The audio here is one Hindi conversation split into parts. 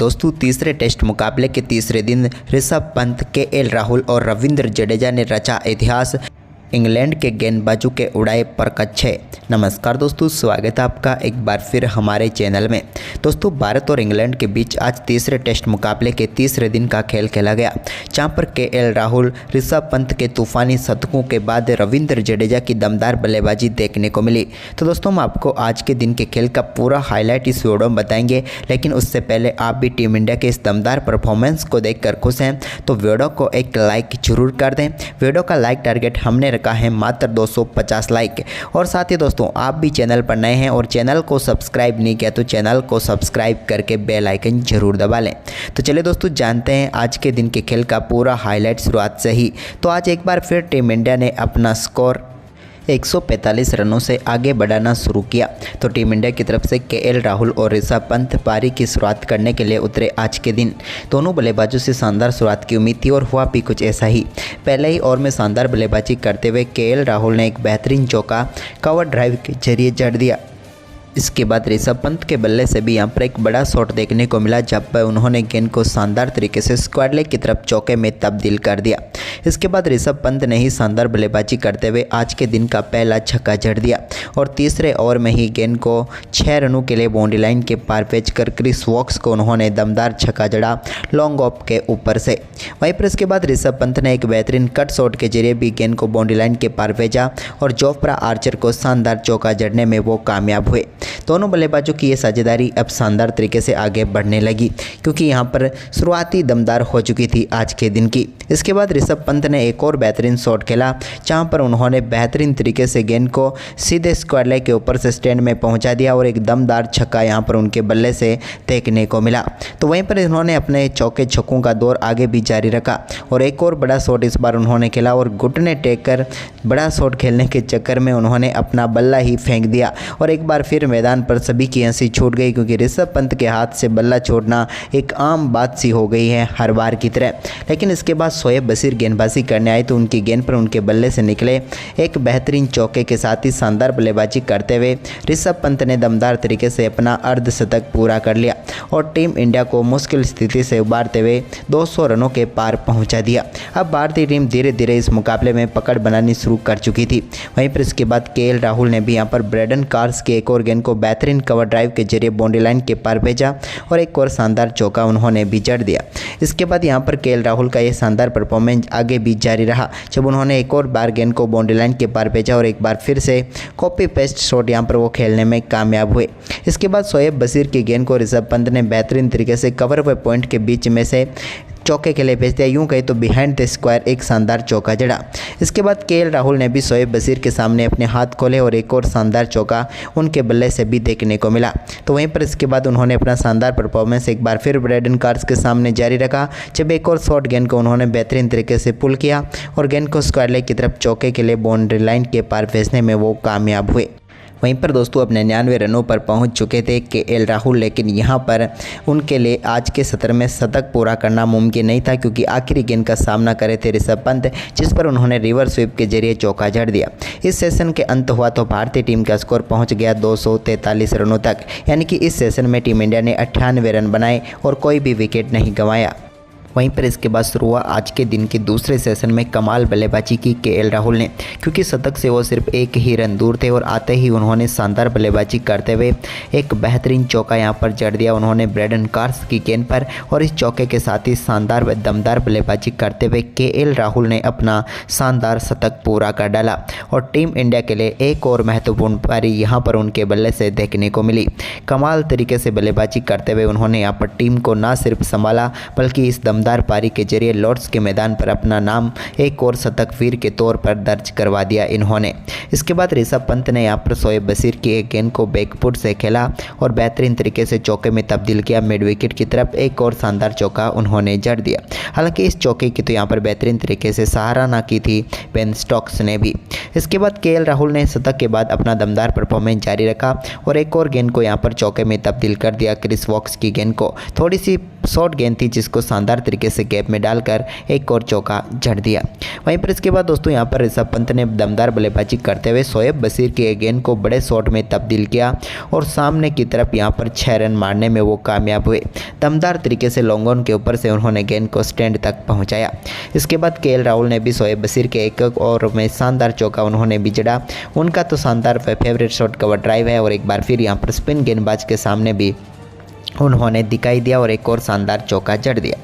दोस्तों तीसरे टेस्ट मुकाबले के तीसरे दिन ऋषभ पंत, केएल राहुल और रविंद्र जडेजा ने रचा इतिहास। इंग्लैंड के गेंदबाजों के उड़ाए परकच्छे। नमस्कार दोस्तों, स्वागत है आपका एक बार फिर हमारे चैनल में। दोस्तों भारत और इंग्लैंड के बीच आज तीसरे टेस्ट मुकाबले के तीसरे दिन का खेल खेला गया, जहां पर केएल राहुल, ऋषभ पंत के तूफानी शतकों के बाद रविंद्र जडेजा की दमदार बल्लेबाजी देखने को मिली। तो दोस्तों हम आपको आज के दिन के खेल का पूरा हाईलाइट इस वीडियो में बताएंगे, लेकिन उससे पहले आप भी टीम इंडिया के इस दमदार परफॉर्मेंस को देखकर खुश हैं तो वीडियो को एक लाइक जरूर कर दें। वीडियो का लाइक टारगेट हमने का है मात्र 250 लाइक। और साथ ही दोस्तों आप भी चैनल पर नए हैं और चैनल को सब्सक्राइब नहीं किया तो चैनल को सब्सक्राइब करके बेल आइकन जरूर दबा लें। तो चलिए दोस्तों जानते हैं आज के दिन के खेल का पूरा हाईलाइट शुरुआत से ही। तो आज एक बार फिर टीम इंडिया ने अपना स्कोर 145 रनों से आगे बढ़ाना शुरू किया। तो टीम इंडिया की तरफ से केएल राहुल और ऋषभ पंत पारी की शुरुआत करने के लिए उतरे। आज के दिन दोनों बल्लेबाजों से शानदार शुरुआत की उम्मीद थी और हुआ भी कुछ ऐसा ही। पहले ही ओवर में शानदार बल्लेबाजी करते हुए केएल राहुल ने एक बेहतरीन चौका कवर ड्राइव के जरिए जड़ दिया। इसके बाद ऋषभ पंत के बल्ले से भी यहाँ पर एक बड़ा शॉट देखने को मिला, जब पर उन्होंने गेंद को शानदार तरीके से स्क्वायर लेग की तरफ चौके में तब्दील कर दिया। इसके बाद ऋषभ पंत ने ही शानदार बल्लेबाजी करते हुए आज के दिन का पहला छक्का जड़ दिया और तीसरे ओवर में ही गेंद को 6 रनों के लिए बाउंड्री लाइन के पार भेजकर क्रिस वॉक्स को उन्होंने दमदार छक्का जड़ा लॉन्ग ऑफ के ऊपर से। वहीं पर इसके बाद ऋषभ पंत ने एक बेहतरीन कट शॉट के जरिए भी गेंद को बाउंड्री लाइन के पार भेजा और जोफ्रा आर्चर को शानदार चौका जड़ने में वो कामयाब हुए। दोनों बल्लेबाजों की ये साझेदारी अब शानदार तरीके से आगे बढ़ने लगी, क्योंकि यहाँ पर शुरुआती दमदार हो चुकी थी आज के दिन की। इसके बाद ऋषभ पंत ने एक और बेहतरीन शॉट खेला, जहाँ पर उन्होंने बेहतरीन तरीके से गेंद को सीधे स्क्वायर लेग के ऊपर से स्टैंड में पहुँचा दिया और एक दमदार छक्का यहाँ पर उनके बल्ले से देखने को मिला। तो वहीं पर उन्होंने अपने चौके छक्कों का दौर आगे भी जारी रखा और एक और बड़ा शॉट इस बार उन्होंने खेला और घुटने टेक कर बड़ा शॉट खेलने के चक्कर में उन्होंने अपना बल्ला ही फेंक दिया और एक बार फिर मैदान पर सभी की हंसी छूट गई, क्योंकि ऋषभ पंत के हाथ से बल्ला छोड़ना एक आम बात सी हो गई है हर बार की तरह। लेकिन इसके बाद शोएब बशीर गेंदबाजी करने आए तो उनकी गेंद पर उनके बल्ले से निकले एक बेहतरीन चौके के साथ ही शानदार बल्लेबाजी करते हुए ऋषभ पंत ने दमदार तरीके से अपना अर्धशतक पूरा कर लिया और टीम इंडिया को मुश्किल स्थिति से उबारते हुए 200 रनों के पार पहुंचा दिया। अब भारतीय टीम धीरे धीरे इस मुकाबले में पकड़ बनानी शुरू कर चुकी थी। वहीं पर इसके बाद केएल राहुल ने भी यहाँ पर ब्रेडन कार्स के एक और गेंद को बेहतरीन कवर ड्राइव के जरिए बाउंड्री लाइन के पार भेजा और एक और शानदार चौका उन्होंने भी जड़ दिया। इसके बाद यहां पर केएल राहुल का यह शानदार परफॉर्मेंस आगे भी जारी रहा, जब उन्होंने एक और बार गेंद को बाउंड्री लाइन के पार भेजा और एक बार फिर से कॉपी पेस्ट शॉट यहां पर वो खेलने में कामयाब हुए। इसके बाद शोएब बशीर की गेंद को ऋषभ पंत ने बेहतरीन तरीके से कवर हुए पॉइंट के बीच में से चौके के लिए भेज दिया, यूं कहे तो बिहाइंड द स्क्वायर एक शानदार चौका जड़ा। इसके बाद केएल राहुल ने भी शोएब बशीर के सामने अपने हाथ खोले और एक और शानदार चौका उनके बल्ले से भी देखने को मिला। तो वहीं पर इसके बाद उन्होंने अपना शानदार परफॉर्मेंस एक बार फिर ब्रेडन कार्स के सामने जारी रखा, जब एक और शॉर्ट गेंद को उन्होंने बेहतरीन तरीके से पुल किया और गेंद को स्क्वायर लेग की तरफ चौके के लिए बाउंड्री लाइन के पार भेजने में वो कामयाब हुए। वहीं पर दोस्तों अब 99 रनों पर पहुंच चुके थे केएल राहुल, लेकिन यहां पर उनके लिए आज के सत्र में शतक पूरा करना मुमकिन नहीं था, क्योंकि आखिरी गेंद का सामना करे थे ऋषभ पंत, जिस पर उन्होंने रिवर्स स्वीप के जरिए चौका जड़ दिया। इस सेशन के अंत हुआ तो भारतीय टीम का स्कोर पहुँच गया 243 रनों तक, यानी कि इस सेशन में टीम इंडिया ने 98 रन बनाए और कोई भी विकेट नहीं गंवाया। वहीं पर इसके बाद शुरू हुआ आज के दिन के दूसरे सेशन में कमाल बल्लेबाजी की केएल राहुल ने, क्योंकि शतक से वो सिर्फ एक ही रन दूर थे और आते ही उन्होंने शानदार बल्लेबाजी करते हुए एक बेहतरीन चौका यहां पर जड़ दिया उन्होंने ब्रेडन कार्स की गेंद पर और इस चौके के साथ ही शानदार व दमदार बल्लेबाजी करते हुए केएल राहुल ने अपना शानदार शतक पूरा कर डाला और टीम इंडिया के लिए एक और महत्वपूर्ण पारी यहाँ पर उनके बल्ले से देखने को मिली। कमाल तरीके से बल्लेबाजी करते हुए उन्होंने यहाँ पर टीम को न सिर्फ संभाला बल्कि इस दमदार पारी के जरिए लॉर्ड्स के मैदान पर अपना नाम एक और शतक वीर के तौर पर दर्ज करवा दिया इन्होंने। इसके बाद ऋषभ पंत ने यहाँ पर शोएब बशीर की एक गेंद को बैकफुट से खेला और बेहतरीन तरीके से चौके में तब्दील किया। मिड विकेट की तरफ एक और शानदार चौका उन्होंने जड़ दिया। हालांकि इस चौके की तो यहाँ पर बेहतरीन तरीके से सराहना की थी बेन स्टोक्स ने भी। इसके बाद केएल राहुल ने शतक के बाद अपना दमदार परफॉर्मेंस जारी रखा और एक और गेंद को यहाँ पर चौके में तब्दील कर दिया। क्रिस वॉक्स की गेंद को थोड़ी सी शॉर्ट गेंद थी, जिसको शानदार तरीके से गैप में डालकर एक और चौका जड़ दिया। वहीं पर इसके बाद दोस्तों यहाँ पर ऋषभ पंत ने दमदार बल्लेबाजी करते हुए शोएब बशीर के गेंद को बड़े शॉट में तब्दील किया और सामने की तरफ यहाँ पर 6 रन मारने में वो कामयाब हुए। दमदार तरीके से लॉन्ग ऑन के ऊपर से उन्होंने गेंद को स्टैंड तक पहुँचाया। इसके बाद केएल राहुल ने भी शोएब बशीर के एक ओवर में शानदार चौका उन्होंने भी जड़ा। उनका तो शानदार फेवरेट शॉट कवर ड्राइव है और एक बार फिर यहाँ पर स्पिन गेंदबाज के सामने भी उन्होंने दिखाई दिया और एक और शानदार चौका जड़ दिया।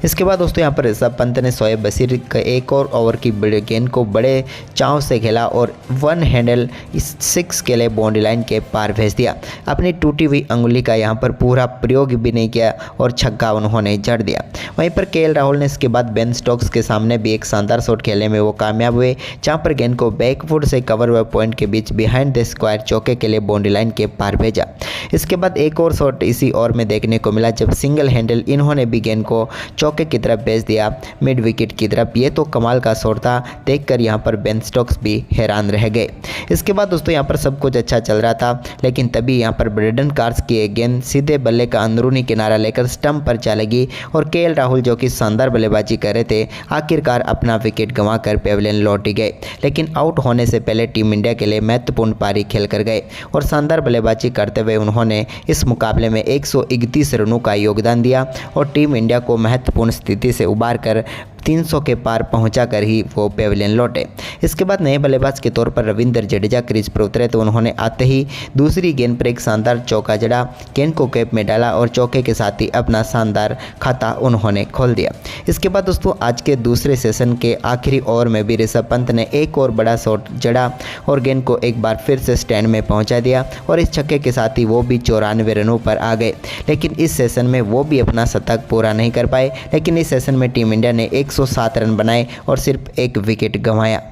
इसके बाद दोस्तों यहाँ पर ऋषभ पंत ने शोएब बशीर का एक और ओवर की गेंद को बड़े चाव से खेला और वन हैंडल 6 के लिए बाउंड्री लाइन के पार भेज दिया। अपनी टूटी हुई अंगुली का यहाँ पर पूरा प्रयोग भी नहीं किया और छक्का उन्होंने जड़ दिया। वहीं पर केएल राहुल ने इसके बाद बेन स्टोक्स के सामने भी एक शानदार शॉट खेलने में वो कामयाब हुए, जहाँ पर गेंद को बैकफुट से कवर हुए पॉइंट के बीच बिहाइंड द स्क्वायर चौके के लिए बाउंड्री लाइन के पार भेजा। इसके बाद एक और शॉट इसी ओवर में देखने को मिला जब सिंगल हैंडल इन्होंने भी गेंद को चौके की तरफ भेज दिया मिड विकेट की तरफ। ये तो कमाल का शॉट था, देखकर यहाँ पर बेन स्टोक्स भी हैरान रह गए। इसके बाद दोस्तों यहाँ पर सब कुछ अच्छा चल रहा था, लेकिन तभी यहाँ पर ब्रेडन कार्स की एक गेंद सीधे बल्ले का अंदरूनी किनारा लेकर स्टंप पर जा लगी और केएल राहुल जो कि शानदार बल्लेबाजी कर रहे थे आखिरकार अपना विकेट गंवाकर पेविलियन लौट गए। लेकिन आउट होने से पहले टीम इंडिया के लिए महत्वपूर्ण पारी खेल कर गए और शानदार बल्लेबाजी करते हुए उन्होंने इस मुकाबले में 131 रनों का योगदान दिया और टीम इंडिया को महत्वपूर्ण स्थिति से उबार कर 300 के पार पहुंचाकर ही वो पेविलियन लौटे। इसके बाद नए बल्लेबाज के तौर पर रविंद्र जडेजा क्रीज पर उतरे तो उन्होंने आते ही दूसरी गेंद पर एक शानदार चौका जड़ा, गेंद को कैप में डाला और चौके के साथ ही अपना शानदार खाता उन्होंने खोल दिया। इसके बाद दोस्तों आज के दूसरे सेशन के आखिरी ओवर में भी ऋषभ पंत ने एक और बड़ा शॉट जड़ा और गेंद को एक बार फिर से स्टैंड में पहुँचा दिया और इस छक्के के साथ ही वो भी 94 रनों पर आ गए। लेकिन इस सेशन में वो भी अपना शतक पूरा नहीं कर पाए, लेकिन इस सेशन में टीम इंडिया ने 107 रन बनाए और सिर्फ एक विकेट गंवाया।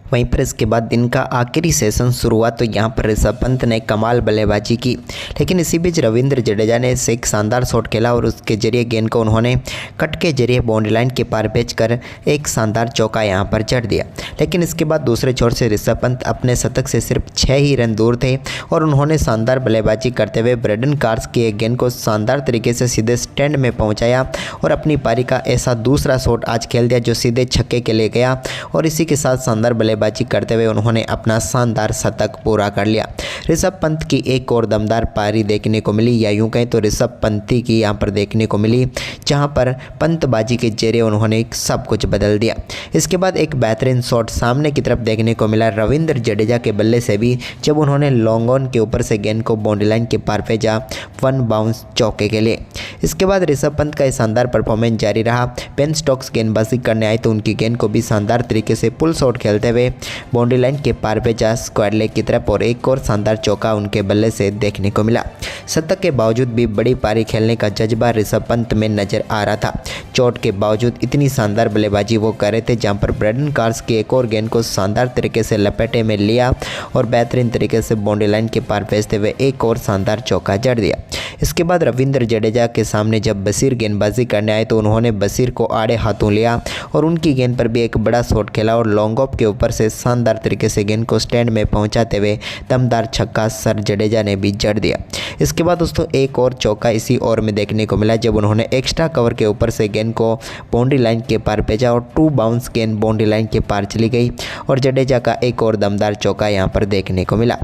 वहीं पर इसके बाद दिन का आखिरी सेशन शुरू हुआ तो यहाँ पर ऋषभ पंत ने कमाल बल्लेबाजी की, लेकिन इसी बीच रविंद्र जडेजा ने एक शानदार शॉट खेला और उसके जरिए गेंद को उन्होंने कट के जरिए बाउंड्री लाइन के पार भेजकर एक शानदार चौका यहाँ पर जड़ दिया। लेकिन इसके बाद दूसरे छोर से ऋषभ पंत अपने शतक से सिर्फ 6 ही रन दूर थे और उन्होंने शानदार बल्लेबाजी करते हुए ब्रेडन कार्स की एक गेंद को शानदार तरीके से सीधे स्टैंड में पहुँचाया और अपनी पारी का ऐसा दूसरा शॉट आज खेल दिया जो सीधे छक्के के लिए गया और इसी के साथ शानदार बल्लेबाजी करते हुए उन्होंने अपना शानदार शतक पूरा कर लिया। ऋषभ पंत की एक और दमदार पारी देखने को मिली, या यूं कहें तो ऋषभ पंती की यहाँ पर देखने को मिली, जहां पर पंतबाजी के जरिए उन्होंने सब कुछ बदल दिया। इसके बाद एक बेहतरीन शॉट सामने की तरफ देखने को मिला रविंद्र जडेजा के बल्ले से भी, जब उन्होंने लॉन्ग ऑन के ऊपर से गेंद को बाउंड्री लाइन के पार भेजा 1 बाउंस चौके के लिए। इसके बाद ऋषभ पंत का शानदार परफॉर्मेंस जारी रहा। बेन स्टोक्स गेंदबाजी करने आए तो उनकी गेंद को भी शानदार तरीके से पुल शॉट खेलते हुए बाउंड्री लाइन के पार भेजा स्क्वायर लेग की तरफ और एक और शानदार चौका उनके बल्ले से देखने को मिला। शतक के बावजूद भी बड़ी पारी खेलने का जज्बा ऋषभ पंत में नजर आ रहा था। चोट के बावजूद इतनी शानदार बल्लेबाजी वो कर रहे थे, जहां पर ब्रेडन कार्स की एक और गेंद को शानदार तरीके से लपेटे में लिया और बेहतरीन तरीके से बाउंड्री लाइन के पार भेजते हुए एक और शानदार चौका जड़ दिया। इसके बाद रविंद्र जडेजा के सामने जब बशीर गेंदबाजी करने आए तो उन्होंने बशीर को आड़े हाथों लिया और उनकी गेंद पर भी एक बड़ा शॉट खेला और लॉन्ग ऑफ के ऊपर से शानदार तरीके से गेंद को स्टैंड में पहुंचाते हुए दमदार छक्का सर जडेजा ने भी जड़ दिया। इसके बाद दोस्तों एक और चौका इसी ओवर में देखने को मिला, जब उन्होंने एक्स्ट्रा कवर के ऊपर से गेंद को बाउंड्री लाइन के पार भेजा और 2 बाउंस गेंद बाउंड्री लाइन के पार चली गई और जडेजा का एक और दमदार चौका यहां पर देखने को मिला।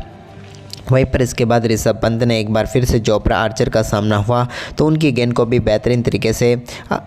वहीं पर इसके बाद ऋषभ पंत ने एक बार फिर से जोफ्रा आर्चर का सामना हुआ तो उनकी गेंद को भी बेहतरीन तरीके से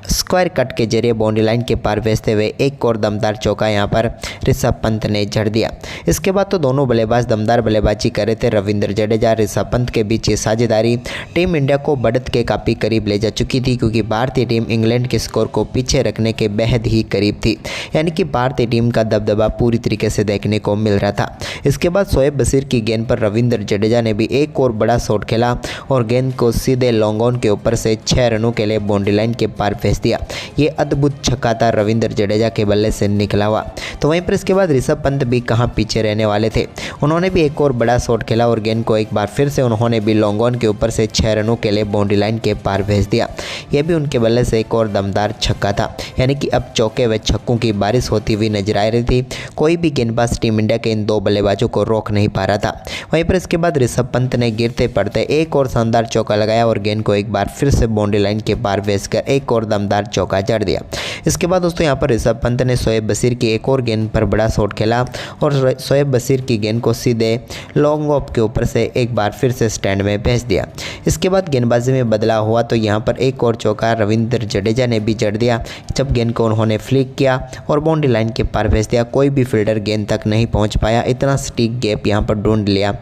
स्क्वायर कट के जरिए बाउंड्री लाइन के पार भेजते हुए एक और दमदार चौका यहां पर ऋषभ पंत ने जड़ दिया। इसके बाद तो दोनों बल्लेबाज दमदार बल्लेबाजी कर रहे थे। रविंद्र जडेजा ऋषभ पंत के बीच ये साझेदारी टीम इंडिया को बढ़त के काफ़ी करीब ले जा चुकी थी, क्योंकि भारतीय टीम इंग्लैंड के स्कोर को पीछे रखने के बेहद ही करीब थी, यानी कि भारतीय टीम का दबदबा पूरी तरीके से देखने को मिल रहा था। इसके बाद शोएब बशीर की गेंद पर रविंद्र जडेजा ने भी एक और बड़ा शॉट खेला और गेंद को सीधे लॉन्ग ऑन के ऊपर से 6 रनों के लिए बाउंड्री लाइन के पार भेज दिया। ये अद्भुत छक्का था रविंद्र जडेजा के बल्ले से निकला हुआ। तो वहीं पर इसके बाद ऋषभ पंत भी कहां पीछे रहने वाले थे, उन्होंने भी एक और बड़ा शॉट खेला और गेंद को एक बार फिर से उन्होंने भी लॉन्ग ऑन के ऊपर से 6 रनों के लिए बाउंड्री लाइन के पार भेज दिया। यह भी उनके बल्ले से एक और दमदार छक्का था, यानी कि अब चौके व छक्कों की बारिश होती हुई नजर आ रही थी। कोई भी गेंदबाज टीम इंडिया के इन 2 बल्लेबाजों को रोक नहीं पा रहा था। वहीं पर इसके बाद ऋषभ पंत ने गिरते पड़ते एक और शानदार चौका लगाया और गेंद को एक बार फिर से बाउंड्री लाइन के पार भेजकर एक और दमदार चौका जड़ दिया। इसके बाद दोस्तों यहाँ पर ऋषभ पंत ने शोएब बशीर की एक और गेंद पर बड़ा शॉट खेला और शोएब बशीर की गेंद को सीधे लॉन्ग ऑफ के ऊपर से एक बार फिर से स्टैंड में भेज दिया। इसके बाद गेंदबाजी में बदलाव हुआ तो यहाँ पर एक और चौका रविंद्र जडेजा ने भी जड़ दिया, जब गेंद को उन्होंने फ्लिक किया और बाउंड्री लाइन के पार भेज दिया। कोई भी फील्डर गेंद तक नहीं पहुँच पाया, इतना सटीक गैप यहाँ पर ढूंढ लिया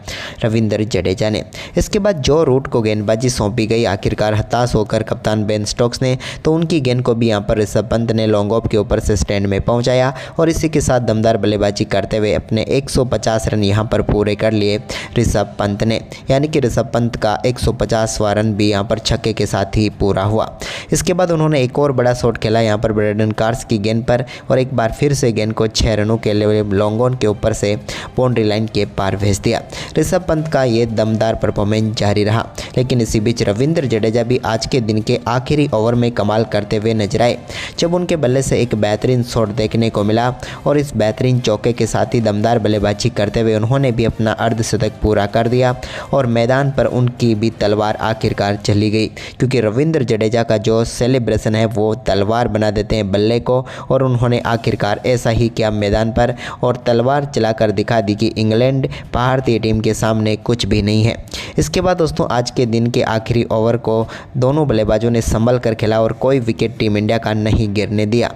रविंद्र जडेजा ने। इसके बाद जो रूट को गेंदबाजी सौंपी गई, आखिरकार हताश होकर कप्तान बेन स्टोक्स ने तो उनकी गेंद को भी यहाँ पर ऋषभ पंत ने लॉन्ग ऑफ के ऊपर से स्टैंड में पहुंचाया और इसी के साथ दमदार बल्लेबाजी करते हुए अपने 150 रन यहाँ पर पूरे कर लिए ऋषभ पंत ने, यानी कि ऋषभ पंत का 150वां रन भी यहाँ पर छक्के के साथ ही पूरा हुआ। इसके बाद उन्होंने एक और बड़ा शॉट खेला यहाँ पर ब्रेंडन कार्स की गेंद पर और एक बार फिर से गेंद को 6 रनों के लिए लॉन्ग ऑन के ऊपर से बाउंड्री लाइन के पार भेज दिया। ऋषभ पंत का ये दमदार परफॉर्मेंस जारी रहा, लेकिन इसी बीच रविंद्र जडेजा भी आज के दिन के आखिरी ओवर में कमाल करते हुए नजर आए, जब उनके बल्ले से एक बेहतरीन शॉट देखने को मिला और इस बेहतरीन चौके के साथ ही दमदार बल्लेबाजी करते हुए उन्होंने भी अपना अर्धशतक पूरा कर दिया और मैदान पर उनकी भी तलवार आखिरकार चली गई, क्योंकि रविंद्र जडेजा का जो सेलिब्रेशन है वो तलवार बना देते हैं बल्ले को और उन्होंने आखिरकार ऐसा ही किया मैदान पर और तलवार चलाकर दिखा दी कि इंग्लैंड भारतीय टीम के सामने कुछ भी नहीं है। इसके बाद दोस्तों आज के दिन के आखिरी ओवर को दोनों बल्लेबाजों ने संभल कर खेला और कोई विकेट टीम इंडिया का नहीं गिरने दिया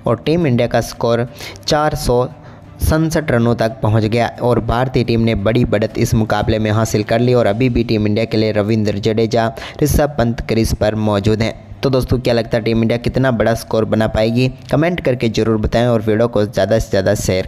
और टीम इंडिया का स्कोर 467 रनों तक पहुंच गया और भारतीय टीम ने बड़ी बढ़त इस मुकाबले में हासिल कर ली और अभी भी टीम इंडिया के लिए रविंद्र जडेजा, ऋषभ पंत क्रीज पर मौजूद हैं। तो दोस्तों क्या लगता है टीम इंडिया कितना बड़ा स्कोर बना पाएगी? कमेंट करके ज़रूर बताएं और वीडियो को ज़्यादा से ज़्यादा शेयर